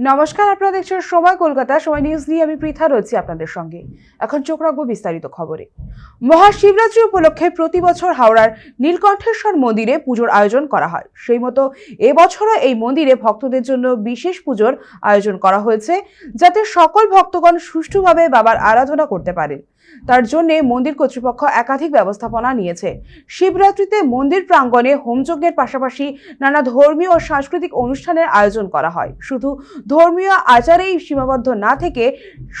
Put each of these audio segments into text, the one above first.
নমস্কার, আপনারা দেখছেন সময় কলকাতা। সময় নিউজ নিয়ে আমি পৃথা রয়েছি আপনাদের সঙ্গে। এখন চোখ রাখবো বিস্তারিত খবরে। মহাশিবরাত্রি উপলক্ষে প্রতি বছর হাওড়ার নীলকণ্ঠেশ্বর মন্দিরে পুজোর আয়োজন করা হয়। সেই মতো এবছরও এই মন্দিরে ভক্তদের জন্য বিশেষ পুজোর আয়োজন করা হয়েছে, যাতে সকল ভক্তগণ সুষ্ঠুভাবে বাবার আরাধনা করতে পারেন। তার জন্য মন্দির কর্তৃপক্ষ একাধিক ব্যবস্থাপনা নিয়েছে। শিবরাত্রিতে মন্দির প্রাঙ্গণে হোমযজ্ঞের পাশাপাশি নানা ধর্মীয় ও সাংস্কৃতিক অনুষ্ঠানের আয়োজন করা হয়। শুধু ধর্মীয় আচারেই সীমাবদ্ধ না থেকে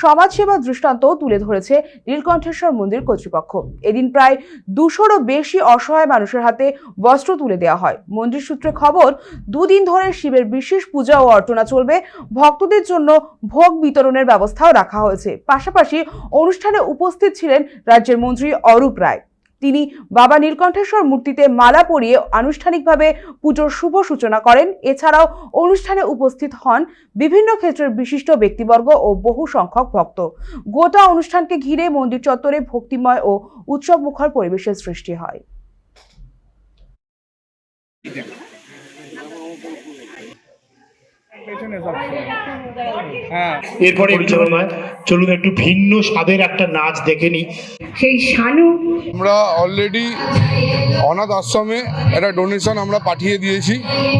সমাজসেবা দৃষ্টান্তও তুলে ধরেছে নীলকণ্ঠেশ্বর মন্দির কর্তৃপক্ষ। এদিন প্রায় 200-রও বেশি অসহায় মানুষের হাতে বস্ত্র তুলে দেওয়া হয়। মন্দির সূত্রে খবর, দুদিন ধরে শিবের বিশেষ পূজা ও অর্চনা চলবে। ভক্তদের জন্য ভোগ বিতরণের ব্যবস্থাও রাখা হয়েছে। পাশাপাশি অনুষ্ঠানে উপস্থিত ছিলেন রাজ্যের মন্ত্রী অরূপ রায়। তিনি বাবা নীলকণ্ঠেশ্বর মূর্তিতে মালা পরিয়ে আনুষ্ঠানিকভাবে পুজোর শুভ সূচনা করেন। এছাড়াও অনুষ্ঠানে উপস্থিত হন বিভিন্ন ক্ষেত্রের বিশিষ্ট ব্যক্তিবর্গ ও বহু সংখ্যক ভক্ত। গোটা অনুষ্ঠানকে ঘিরে মন্দির চত্বরে ভক্তিময় ও উৎসবমুখর পরিবেশের সৃষ্টি হয়। এরপরে পরিচালনায় চলুন একটু ভিন্ন স্বাদের একটা নাচ দেখে নিই। সেই শানু আমরা অলরেডি অনাথ আশ্রমে একটা ডোনেশন আমরা পাঠিয়ে দিয়েছি।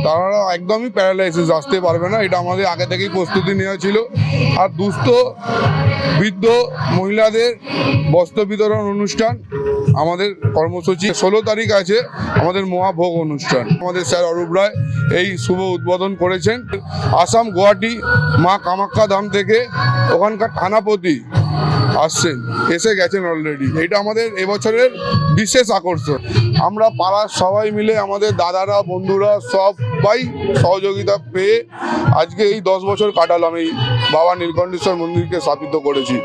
তারা একদমই প্যারালাইসিস, আসতে পারবে না। এটা আমাদের আগে থেকেই প্রস্তুতি নেওয়া ছিল। আর দুস্থ বৃদ্ধ মহিলাদের বস্ত্র বিতরণ অনুষ্ঠান আমাদের কর্মসূচি 16 তারিখ আছে আমাদের মহাভোগ অনুষ্ঠান। আমাদের স্যার অরূপ রায় এই শুভ উদ্বোধন করেছেন। আসাম, গুয়াহাটি, মা কামাখ্যা ধাম থেকে ওখানকার থানাপতি আসছেন, এসে গেছেন অলরেডি। এটা আমাদের এবছরের বিশেষ আকর্ষণ। আমরা পাড়ার সবাই মিলে, আমাদের দাদারা, বন্ধুরা সবাই সহযোগিতা পেয়ে আজকে এই 10 বছর কাটালাম, এই বাবা নীলকণ্ঠেশ্বর মন্দিরকে স্থাপিত করেছি।